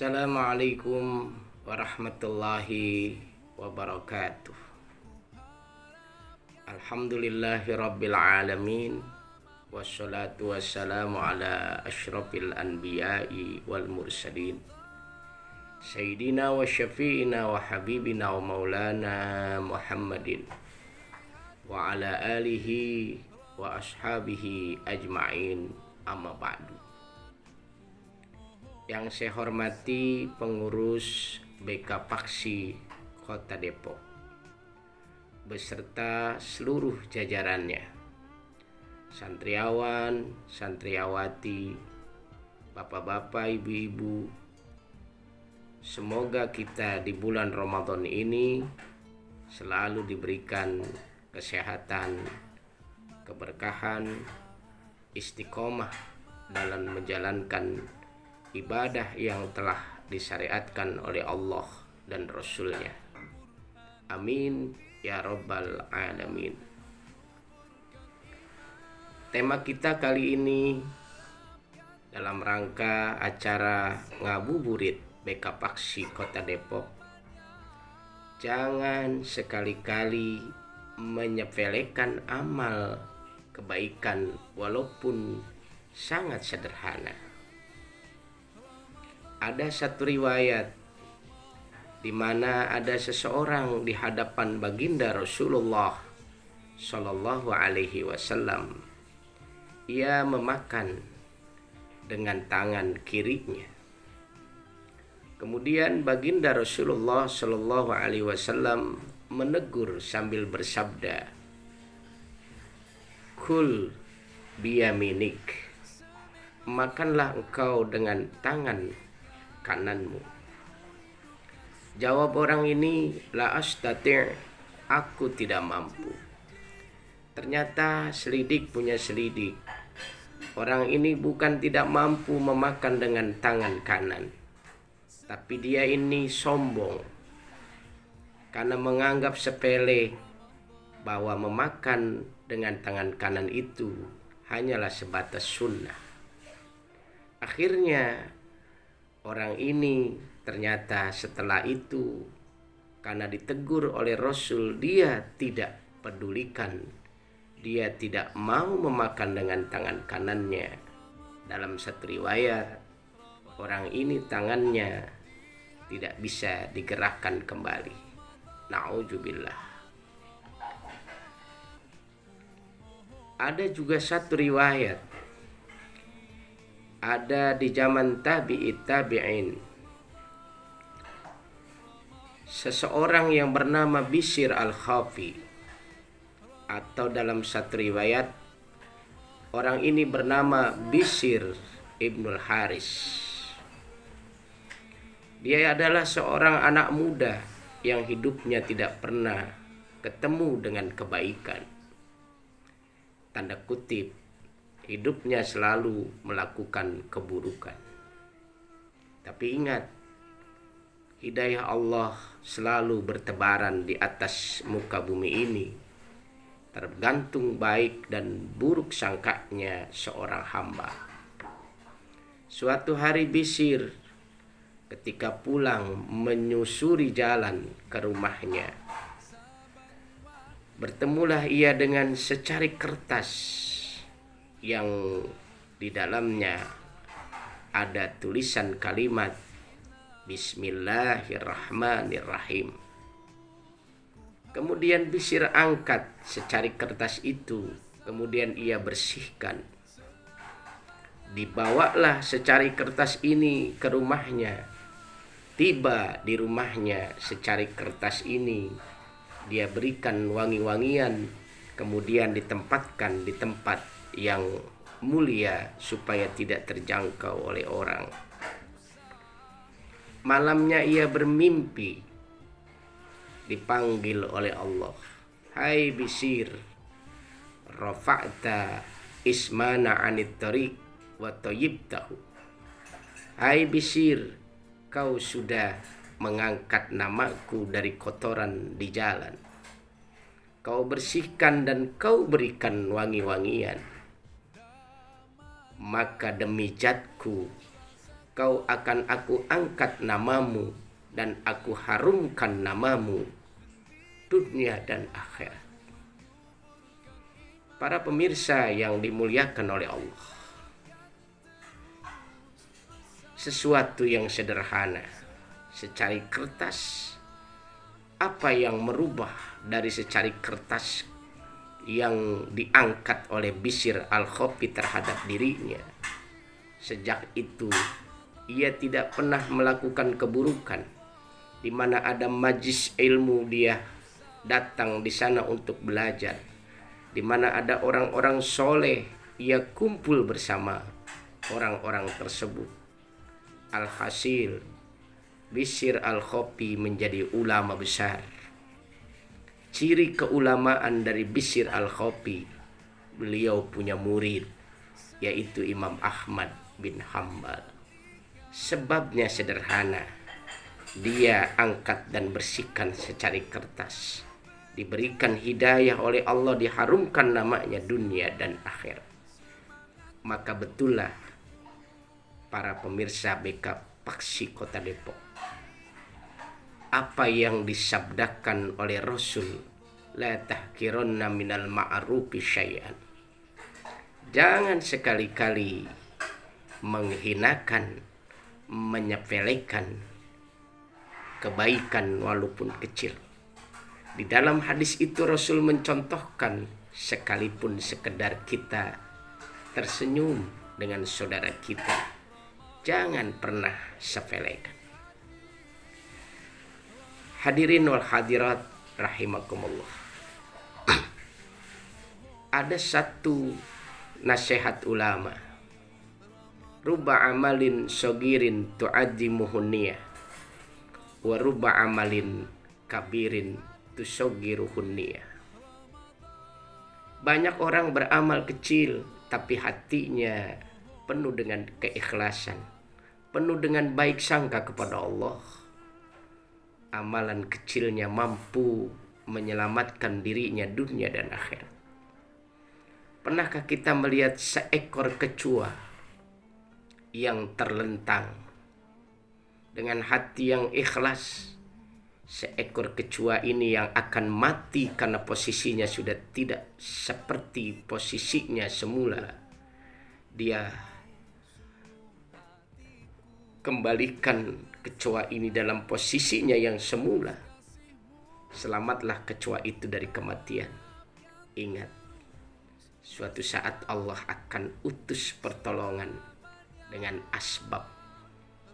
Assalamualaikum warahmatullahi wabarakatuh. Alhamdulillahi rabbil alamin. Wassalatu wassalamu ala asyrafil anbiya'i wal mursalin Sayyidina wa syafi'ina wa habibina wa maulana Muhammadin wa ala alihi wa ashabihi ajma'in, amma ba'du. Yang saya hormati pengurus BK Paksi Kota Depok beserta seluruh jajarannya, santriawan, santriawati, bapak-bapak, ibu-ibu. Semoga kita di bulan Ramadan ini selalu diberikan kesehatan, keberkahan, istiqomah dalam menjalankan ibadah yang telah disyariatkan oleh Allah dan Rasul-Nya. Amin ya rabbal alamin. Tema kita kali ini dalam rangka acara ngabuburit BK Paksi Kota Depok, jangan sekali-kali menyepelekan amal kebaikan walaupun sangat sederhana. Ada satu riwayat di mana ada seseorang di hadapan baginda Rasulullah Shallallahu Alaihi Wasallam. Ia memakan dengan tangan kirinya. Kemudian baginda Rasulullah Shallallahu Alaihi Wasallam menegur sambil bersabda, "Kul biyaminik, makanlah engkau dengan tangan kananmu." Jawab orang ini, "La astati', aku tidak mampu." Ternyata selidik punya selidik. Orang ini bukan tidak mampu memakan dengan tangan kanan, tapi dia ini sombong karena menganggap sepele bahwa memakan dengan tangan kanan itu hanyalah sebatas sunnah. Akhirnya orang ini ternyata setelah itu karena ditegur oleh Rasul, dia tidak pedulikan, dia tidak mau memakan dengan tangan kanannya. Dalam satu riwayat, orang ini tangannya tidak bisa digerakkan kembali. Na'udzubillah. Ada juga satu riwayat, ada di zaman tabi'in, seseorang yang bernama Bishr al-Khafi, atau dalam satu riwayat orang ini bernama Bishr ibnul Haris. Dia adalah seorang anak muda yang hidupnya tidak pernah ketemu dengan kebaikan. Tanda kutip, hidupnya selalu melakukan keburukan. Tapi ingat, hidayah Allah selalu bertebaran di atas muka bumi ini, tergantung baik dan buruk sangkanya seorang hamba. Suatu hari Bishr ketika pulang menyusuri jalan ke rumahnya, bertemulah ia dengan secari kertas yang di dalamnya ada tulisan kalimat Bismillahirrahmanirrahim. Kemudian Bishr angkat secari kertas itu, kemudian ia bersihkan. Dibawalah secari kertas ini ke rumahnya. Tiba di rumahnya secari kertas ini, dia berikan wangi-wangian, kemudian ditempatkan di tempat yang mulia supaya tidak terjangkau oleh orang. Malamnya ia bermimpi, dipanggil oleh Allah, "Hai Bishr, rafa'ta ismana 'anit tariq wa tayyibtahu." Hai Bishr, kau sudah mengangkat namaku dari kotoran di jalan. Kau bersihkan dan kau berikan wangi-wangian. Maka demi zatku, kau akan aku angkat namamu dan aku harumkan namamu dunia dan akhirat. Para pemirsa yang dimuliakan oleh Allah, sesuatu yang sederhana, secari kertas. Apa yang merubah dari secari kertas yang diangkat oleh Bishr al-Khofi terhadap dirinya? Sejak itu ia tidak pernah melakukan keburukan. Di mana ada majlis ilmu dia datang di sana untuk belajar. Di mana ada orang-orang soleh ia kumpul bersama orang-orang tersebut. Alhasil Bishr al-Khofi menjadi ulama besar. Ciri keulamaan dari Bishr al-Khofi, beliau punya murid, yaitu Imam Ahmad bin Hambal. Sebabnya sederhana, dia angkat dan bersihkan secari kertas. Diberikan hidayah oleh Allah, diharumkan namanya dunia dan akhirat. Maka betullah para pemirsa BK Paksi Kota Depok, apa yang disabdakan oleh Rasul, la tahkironna minal ma'rufi syai'an. Jangan sekali-kali menghinakan, menyepelekan kebaikan walaupun kecil. Di dalam hadis itu Rasul mencontohkan, sekalipun sekedar kita tersenyum dengan saudara kita, jangan pernah sepelekan. Hadirin wal hadirat rahimakumullah. Ada satu nasihat ulama. Ruba amalin sogirin tu'addimuhun niyah, wa ruba amalin kabirin tusogiruhun niyah. Banyak orang beramal kecil tapi hatinya penuh dengan keikhlasan, penuh dengan baik sangka kepada Allah. Amalan kecilnya mampu menyelamatkan dirinya dunia dan akhirat. Pernahkah kita melihat seekor kecoa yang terlentang dengan hati yang ikhlas? Seekor kecoa ini yang akan mati karena posisinya sudah tidak seperti posisinya semula. Dia kembalikan kecoa ini dalam posisinya yang semula. Selamatlah kecoa itu dari kematian. Ingat, suatu saat Allah akan utus pertolongan dengan asbab.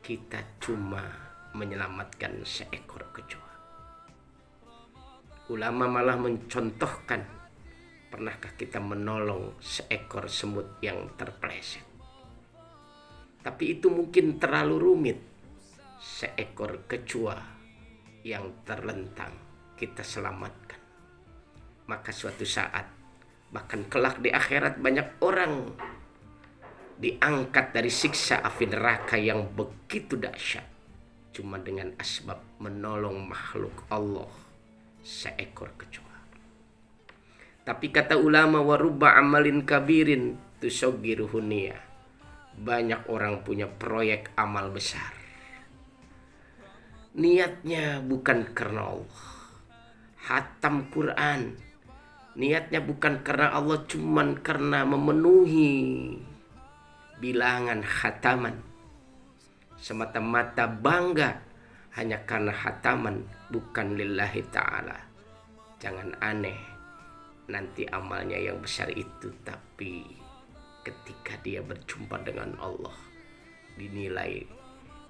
Kita cuma menyelamatkan seekor kecoa. Ulama malah mencontohkan, pernahkah kita menolong seekor semut yang terpeleset? Tapi itu mungkin terlalu rumit. Seekor kecoa yang terlentang kita selamatkan. Maka suatu saat, bahkan kelak di akhirat, banyak orang diangkat dari siksa api neraka yang begitu dahsyat cuma dengan asbab menolong makhluk Allah, seekor kecoa. Tapi kata ulama, warubba amalin kabirin tusogiruhun niyah. Banyak orang punya proyek amal besar, niatnya bukan karena Allah. Hatam Quran, niatnya bukan karena Allah, cuman karena memenuhi bilangan khataman. Semata-mata bangga hanya karena khataman, bukan lillahi ta'ala. Jangan aneh nanti amalnya yang besar itu, tapi ketika dia berjumpa dengan Allah dinilai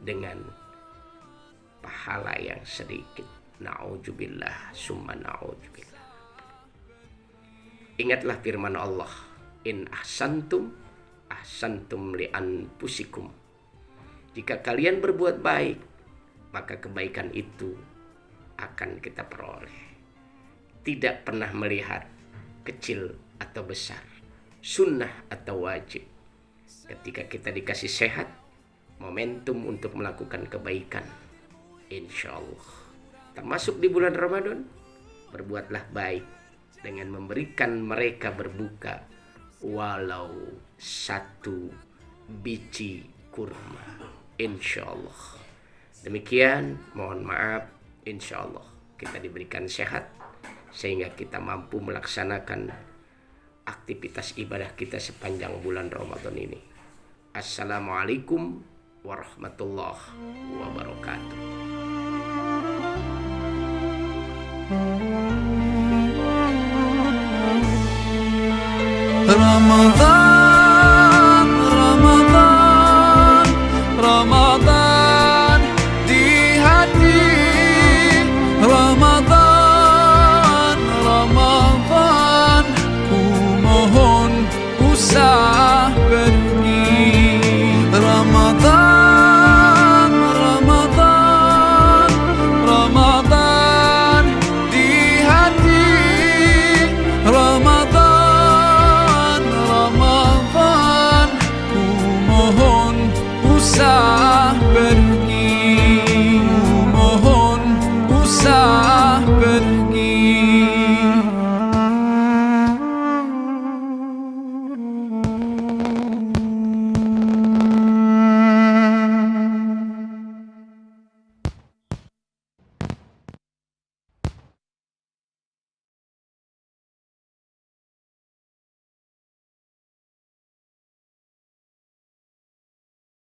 dengan pahala yang sedikit. Na'udzubillah summa na'udzubillah. Ingatlah firman Allah, in ahsantum ahsantum li anfusikum. Jika kalian berbuat baik, maka kebaikan itu akan kita peroleh. Tidak pernah melihat kecil atau besar, sunnah atau wajib. Ketika kita dikasih sehat, momentum untuk melakukan kebaikan, insya Allah. Termasuk di bulan Ramadan, berbuatlah baik dengan memberikan mereka berbuka walau satu biji kurma. insya Allah. Demikian, mohon maaf, insya Allah kita diberikan sehat sehingga kita mampu melaksanakan aktivitas ibadah kita sepanjang bulan Ramadan ini. Assalamualaikum warahmatullahi wabarakatuh. Ramadan